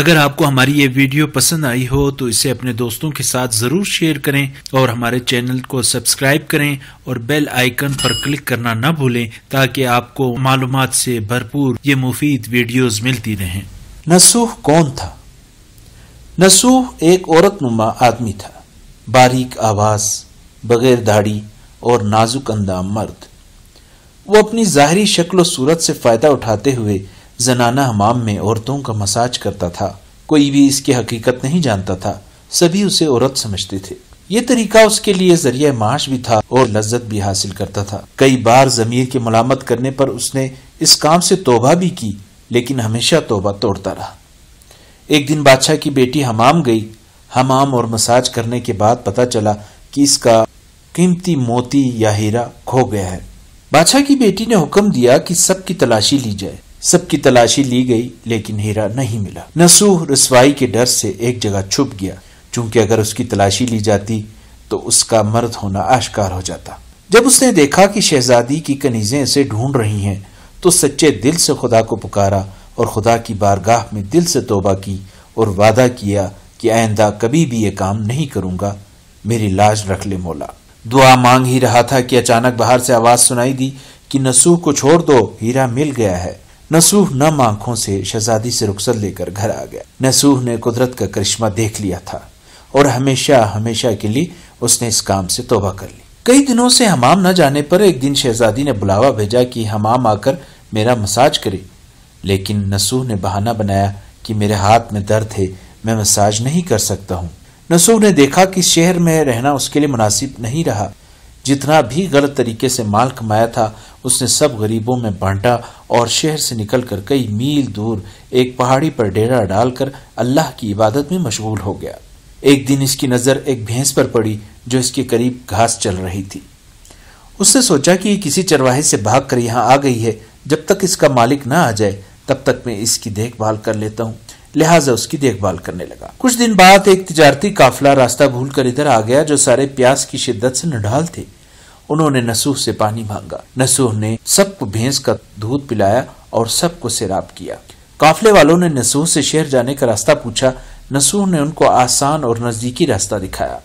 اگر آپ کو ہماری یہ ویڈیو پسند آئی ہو تو اسے اپنے دوستوں کے ساتھ ضرور شیئر کریں اور ہمارے چینل کو سبسکرائب کریں اور بیل آئیکن پر کلک کرنا نہ بھولیں تاکہ آپ کو معلومات سے بھرپور یہ مفید ویڈیوز ملتی رہیں۔ نصوح کون تھا؟ نصوح ایک عورت نما آدمی تھا، باریک آواز، بغیر داڑھی اور نازک اندام مرد۔ وہ اپنی ظاہری شکل و صورت سے فائدہ اٹھاتے ہوئے زنانہ حمام میں عورتوں کا مساج کرتا تھا۔ کوئی بھی اس کی حقیقت نہیں جانتا تھا، سبھی اسے عورت سمجھتے تھے۔ یہ طریقہ اس کے لیے ذریعہ معاش بھی تھا اور لذت بھی حاصل کرتا تھا۔ کئی بار ضمیر کے ملامت کرنے پر اس نے اس کام سے توبہ بھی کی، لیکن ہمیشہ توبہ توڑتا رہا۔ ایک دن بادشاہ کی بیٹی حمام گئی۔ حمام اور مساج کرنے کے بعد پتہ چلا کہ اس کا قیمتی موتی یا ہیرا کھو گیا ہے۔ بادشاہ کی بیٹی نے حکم دیا کہ سب کی تلاشی لی جائے۔ سب کی تلاشی لی گئی لیکن ہیرا نہیں ملا۔ نصوح رسوائی کے ڈر سے ایک جگہ چھپ گیا، چونکہ اگر اس کی تلاشی لی جاتی تو اس کا مرد ہونا آشکار ہو جاتا۔ جب اس نے دیکھا کہ شہزادی کی کنیزیں اسے ڈھونڈ رہی ہیں تو سچے دل سے خدا کو پکارا اور خدا کی بارگاہ میں دل سے توبہ کی اور وعدہ کیا کہ آئندہ کبھی بھی یہ کام نہیں کروں گا، میری لاج رکھ لے مولا۔ دعا مانگ ہی رہا تھا کہ اچانک باہر سے آواز سنائی دی کہ نصوح کو چھوڑ دو، ہیرا مل گیا ہے۔ نصوح نم آنکھوں سے شہزادی سے رخصت لے کر گھر آ گیا۔ نصوح نے قدرت کا کرشمہ دیکھ لیا تھا اور ہمیشہ کے لیے اس نے اس کام سے توبہ کر لی۔ کئی دنوں سے حمام نہ جانے پر ایک دن شہزادی نے بلاوا بھیجا کہ حمام آ کر میرا مساج کرے، لیکن نصوح نے بہانہ بنایا کہ میرے ہاتھ میں درد ہے، میں مساج نہیں کر سکتا ہوں۔ نصوح نے دیکھا کہ شہر میں رہنا اس کے لیے مناسب نہیں رہا۔ جتنا بھی غلط طریقے سے مال کمایا تھا اس نے سب غریبوں میں بانٹا اور شہر سے نکل کر کئی میل دور ایک پہاڑی پر ڈیرا ڈال کر اللہ کی عبادت میں مشغول ہو گیا۔ ایک دن اس کی نظر ایک بھینس پر پڑی جو اس کے قریب گھاس چل رہی تھی۔ اس نے سوچا کہ یہ کسی چرواہے سے بھاگ کر یہاں آ گئی ہے، جب تک اس کا مالک نہ آ جائے تب تک میں اس کی دیکھ بھال کر لیتا ہوں، لہٰذا اس کی دیکھ بھال کرنے لگا۔ کچھ دن بعد ایک تجارتی قافلہ راستہ بھول کر ادھر آ گیا جو سارے پیاس کی شدت سے نڈھال تھے۔ انہوں نے نصوح سے پانی مانگا۔ نصوح نے سب کو بھینس کا دودھ پلایا اور سب کو سیراب کیا۔ قافلے والوں نے نصوح سے شہر جانے کا راستہ پوچھا۔ نصوح نے ان کو آسان اور نزدیکی راستہ دکھایا۔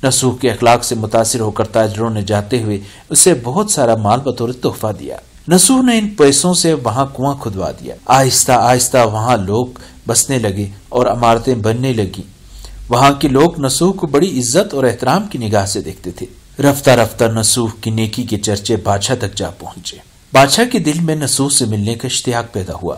نصوح کے اخلاق سے متاثر ہو کر تاجروں نے جاتے ہوئے اسے بہت سارا مال بطور تحفہ دیا۔ نصوح نے ان پیسوں سے وہاں کنواں کھدوا دیا۔ آہستہ آہستہ وہاں لوگ بسنے لگے اور عمارتیں بننے لگیں۔ وہاں کے لوگ نصوح کو بڑی عزت اور احترام کی نگاہ سے دیکھتے تھے۔ رفتہ رفتہ نصوح کی نیکی کے چرچے بادشاہ تک جا پہنچے۔ بادشاہ کے دل میں نصوح سے ملنے کا اشتیاق پیدا ہوا۔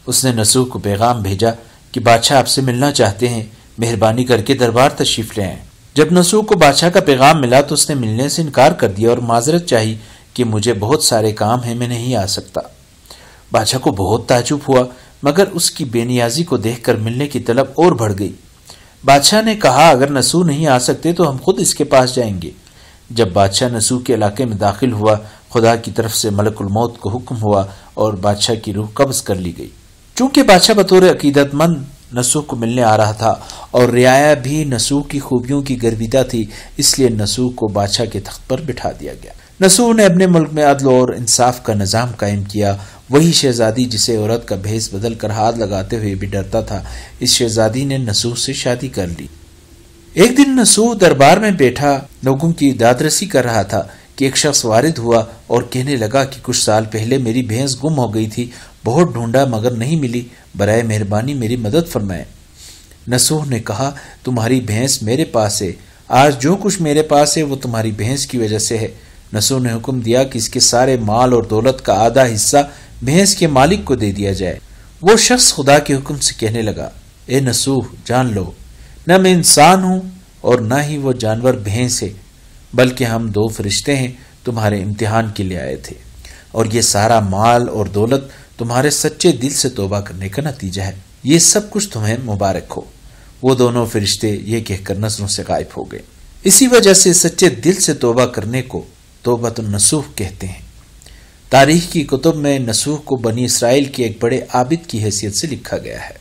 اس نے نصوح کو پیغام بھیجا کہ بادشاہ آپ سے ملنا چاہتے ہیں، مہربانی کر کے دربار تشریف لے آئیں۔ جب نصوح کو بادشاہ کا پیغام ملا تو اس نے ملنے سے انکار کر دیا اور معذرت چاہی کہ مجھے بہت سارے کام ہیں، میں نہیں آ سکتا۔ بادشاہ کو بہت تعجب ہوا، مگر اس کی بے نیازی کو دیکھ کر ملنے کی طلب اور بڑھ گئی۔ بادشاہ نے کہا اگر نصوح نہیں آ سکتے تو ہم خود اس کے پاس جائیں گے۔ جب بادشاہ نصوح کے علاقے میں داخل ہوا، خدا کی طرف سے ملک الموت کو حکم ہوا اور بادشاہ کی روح قبض کر لی گئی۔ چونکہ بادشاہ بطور عقیدت مند نصوح کو ملنے آ رہا تھا اور رعایا بھی نصوح کی خوبیوں کی گرویدہ تھی، اس لیے نصوح کو بادشاہ کے تخت پر بٹھا دیا گیا۔ نصوح نے اپنے ملک میں عدل اور انصاف کا نظام قائم کیا۔ وہی شہزادی جسے عورت کا بھیس بدل کر ہاتھ لگاتے ہوئے بھی ڈرتا تھا، اس شہزادی نے نصوح سے شادی کر لی۔ ایک دن نصوح دربار میں بیٹھا لوگوں کی دادرسی کر رہا تھا کہ ایک شخص وارد ہوا اور کہنے لگا کہ کچھ سال پہلے میری بھینس گم ہو گئی تھی، بہت ڈھونڈا مگر نہیں ملی، برائے مہربانی میری مدد فرمائیں۔ نصوح نے کہا تمہاری بھینس میرے پاس ہے، آج جو کچھ میرے پاس ہے وہ تمہاری بھینس کی وجہ سے ہے۔ نصوح نے حکم دیا کہ اس کے سارے مال اور دولت کا آدھا حصہ بھینس کے مالک کو دے دیا جائے۔ وہ شخص خدا کے حکم سے کہنے لگا اے نصوح جان لو، نہ میں انسان ہوں اور نہ ہی وہ جانور بھینس ہے، بلکہ ہم دو فرشتے ہیں تمہارے امتحان کے لیے آئے تھے، اور یہ سارا مال اور دولت تمہارے سچے دل سے توبہ کرنے کا نتیجہ ہے۔ یہ سب کچھ تمہیں مبارک ہو۔ وہ دونوں فرشتے یہ کہہ کر نظروں سے غائب ہو گئے۔ اسی وجہ سے سچے دل سے توبہ کرنے کو توبۃ النصوح کہتے ہیں۔ تاریخ کی کتب میں نصوح کو بنی اسرائیل کے ایک بڑے عابد کی حیثیت سے لکھا گیا ہے۔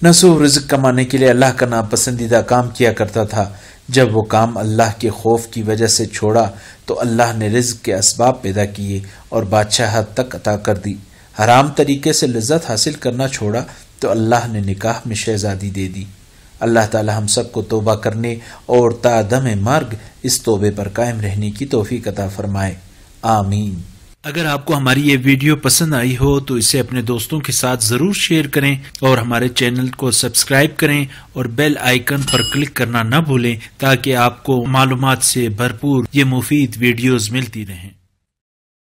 نصوح رزق کمانے کے لیے اللہ کا ناپسندیدہ کام کیا کرتا تھا۔ جب وہ کام اللہ کے خوف کی وجہ سے چھوڑا تو اللہ نے رزق کے اسباب پیدا کیے اور بادشاہت تک عطا کر دی۔ حرام طریقے سے لذت حاصل کرنا چھوڑا تو اللہ نے نکاح میں شہزادی دے دی۔ اللہ تعالی ہم سب کو توبہ کرنے اور تا دم مرگ اس توبے پر قائم رہنے کی توفیق عطا فرمائے، آمین۔ اگر آپ کو ہماری یہ ویڈیو پسند آئی ہو تو اسے اپنے دوستوں کے ساتھ ضرور شیئر کریں اور ہمارے چینل کو سبسکرائب کریں اور بیل آئیکن پر کلک کرنا نہ بھولیں تاکہ آپ کو معلومات سے بھرپور یہ مفید ویڈیوز ملتی رہیں۔